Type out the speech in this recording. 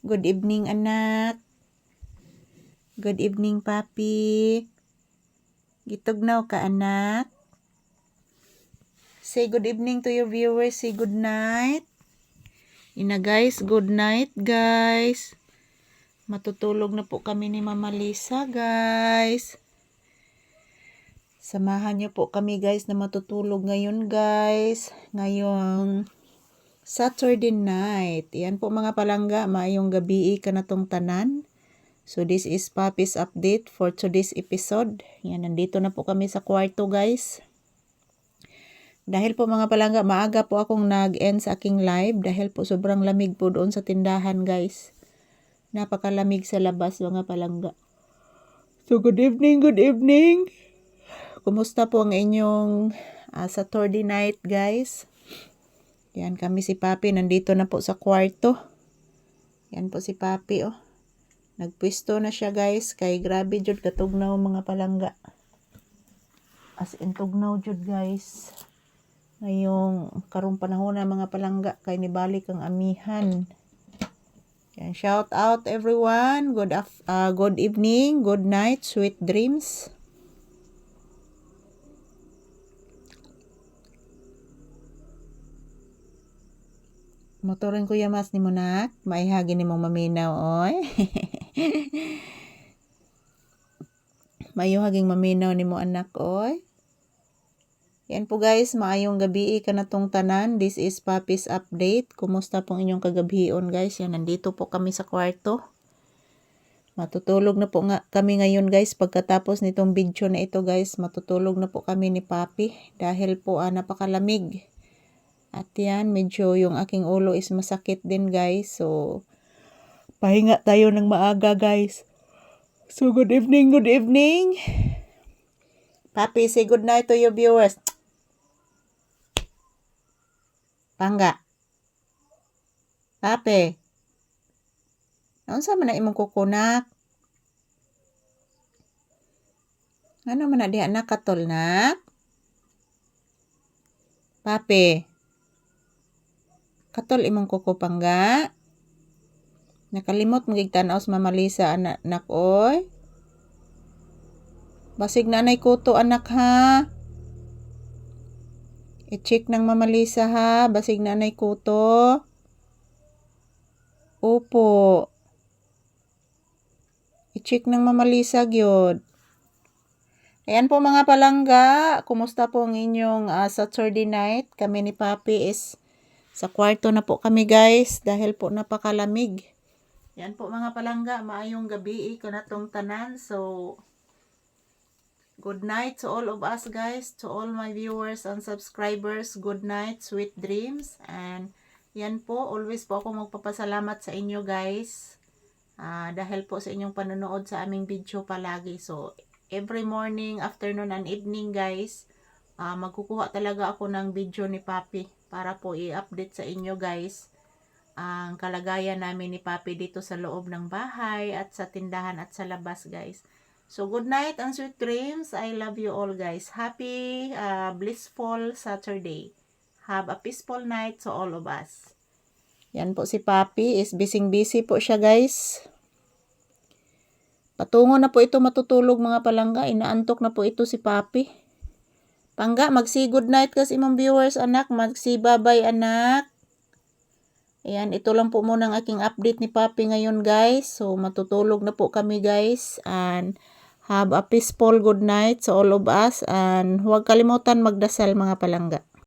Good evening, anak. Good evening, papi. Gitugnaw ka, anak. Say good evening to your viewers. Say good night. Ina guys, good night guys. Matutulog na po kami ni Mama Lisa guys. Samahan niyo po kami guys na matutulog ngayon guys. Ngayong Saturday night. Yan po mga palangga, maayong gabi ka na tong tanan. So this is Papi's update for today's episode. Yan, nandito na po kami sa kwarto guys. Dahil po mga palangga, maaga po akong nag-end sa aking live dahil po sobrang lamig po doon sa tindahan guys. Napakalamig sa labas mga palangga. So good evening, good evening. Kumusta po ang inyong Saturday night guys? Yan kami si Papi, nandito na po sa kwarto. Yan po si Papi oh. Nagpwesto na siya guys, kay grabe jud katugnaw mga palangga. As in tugnaw jud guys. Ngayong karong panahon na mga palangga, kay nibalik ang amihan. Yan, shout out everyone. Good evening, good night, sweet dreams. Motorin kuya mas ni mo nak, maihagi ni mong maminaw oy. Mayuhaging maminaw ni mo anak oy. Yan po guys, maayong gabi ka na tong tanan. This is Papi's update. Kumusta pong inyong kagabion guys? Yan, nandito po kami sa kwarto. Matutulog na po kami ngayon guys. Pagkatapos nitong video na ito guys, matutulog na po kami ni Papi. Dahil po napakalamig. At yan, medyo yung aking ulo is masakit din guys. So, pahinga tayo ng maaga guys. So, good evening, good evening. Papi, say good night to your viewers. Pangga. Papi. Naunsa man na imong kukunak? Ano man na diha nakatol nak? Papi. Katol imong kuko pangga. Nakalimot magig tan-aw sa Mama Lisa anak oy. Basig na nay kuto anak ha. I-check ng Mama Lisa ha, basig na nay kuto. Opo. I-check ng Mama Lisa gyud. Ayan po mga palangga, kumusta po ang inyong Saturday night? Kami ni Papi is sa kwarto na po kami guys dahil po napakalamig. Yan po mga palangga, maayong gabi ka na tong tanan. So, good night to all of us guys, to all my viewers and subscribers. Good night, sweet dreams. And yan po, always po ako magpapasalamat sa inyo guys. Dahil po sa inyong panonood sa aming video palagi. So, every morning, afternoon, and evening guys, magkukuha talaga ako ng video ni Papi para po i-update sa inyo guys ang kalagayan namin ni Papi dito sa loob ng bahay at sa tindahan at sa labas guys. So good night and sweet dreams. I love you all guys. Happy blissful Saturday. Have a peaceful night to all of us. Yan po si Papi is busy po siya guys. Patungo na po ito matutulog mga palangga. Inaantok na po ito si Papi. Pangga, mag-say good night kasi imong viewers anak. Mag-say bye-bye anak. Ayan, ito lang po muna ang aking update ni Papi ngayon guys. So, matutulog na po kami guys. And have a peaceful good night to all of us. And huwag kalimutan magdasal mga palangga.